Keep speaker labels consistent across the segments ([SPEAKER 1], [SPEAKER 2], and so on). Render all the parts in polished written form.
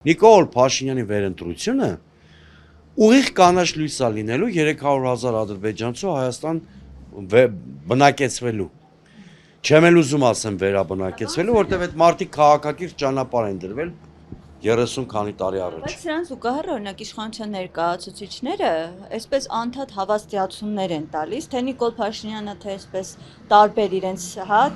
[SPEAKER 1] Նիկոլ Փաշինյանի վերընտրությունը ուղիղ կանաչ լույս է լինելու 300,000 ադրբեջանցու Հայաստան բնակեցվելու։ Չեմ էլ ուզում ասեմ վերաբնակեցվելու, որտեղ այդ մարդիկ քաղաքակիրթ ճանապարհ են դրվել 30 քանի տարի առաջ։
[SPEAKER 2] Բայց սրանց զուգահեռ օրինակ իշխանության ներկայացուցիչները այսպես անդադ հավաստիացումներ են տալիս, թե Նիկոլ Փաշինյանը, թե այսպես տարբեր իրենց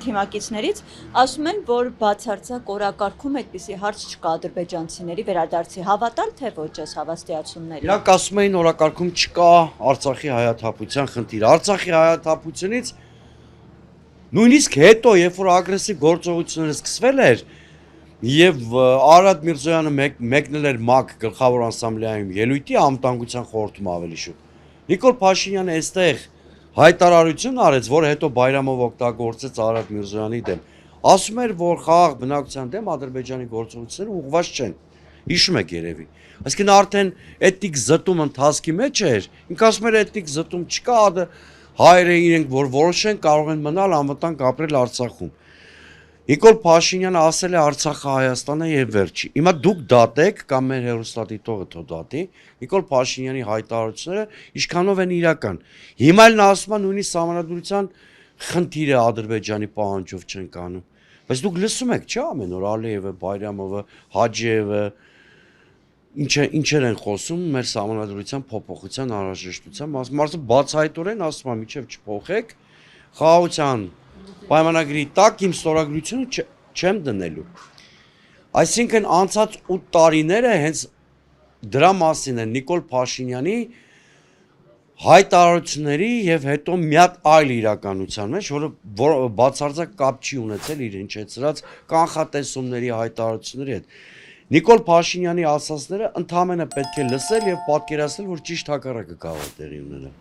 [SPEAKER 2] թիմակիցներից ասում են, որ բացարձակ օրակարգում այդպիսի հարց չկա ադրբեջանցիների վերադարձի, հավատալ թե ոչ այս հավաստիացումներին։
[SPEAKER 1] Իրանք ասում էին օրակարգում չկա Արցախի հայաթափության խնդիր։ Արցախի հայաթափությունից նույնիսկ հետո, երբ որ ագրեսիվ գործողությունները սկսվել էր, եւ Արադ Միրզոյանը մեկնել էր ՄԱԿ գլխավոր ասամբլեայում ելույթի անվտանգության խորհրդում ավելի շուտ։ Նիկոլ Փաշինյանը այստեղ հայտարարություն արեց, որ հետո Բայրամով օգտագործեց Արադ Միրզոյանի դեմ։ Ասում էր, որ խաղաղ բնակության դեմ Ադրբեջանի գործողությունները ուղղված չեն։ Հիշում եք երևի։ Այսինքն արդեն էթնիկ զտում ընթացքի մեջ էր։ Ինքը ասում էր էթնիկ զտում չկա, հայերը իրենք որ որոշեն կարող են մնալ անվտանգ ապրել Արցախում։ Նիկոլ Փաշինյանը ասել է Արցախը Հայաստանը եւ վերջի։ Հիմա դուք դատեք կամ մեր հերոստատիտողը թող դատի Նիկոլ Փաշինյանի հայտարարությունները ինչքանով են իրական։ Հիմա էլ նա ասում է նույնիսկ սահմանադրության խնդիրը Ադրբեջանի պահանջով չեն կանում։ Բայց դուք լսում եք, չէ՞, ամեն օր Ալիևը, Բայրամովը, Հաջիևը ինչեր են խոսում մեր սահմանադրության փոփոխության անհրաժեշտության մասին։ Մարդը բացահայտորեն ասում է, միջև չփոխեք խաղաղության պայմանագրի տակ իմ ստորագրությունը չեմ դնելու։ Այսինքն անցած 8 տարիները հենց դրա մասին են Նիկոլ Փաշինյանի հայտարարությունների եւ հետո մի հատ այլ իրականության մեջ, որը բացարձակ կապ չի ունեցել իր հնչեցրած կանխատեսումների հայտարարությունների հետ։ Նիկոլ Փաշինյանի ասածները ընդհանրապես պետք է լսել եւ պատկերացնել, որ ճիշտ հակառակը կարող է տեղի ունենալ։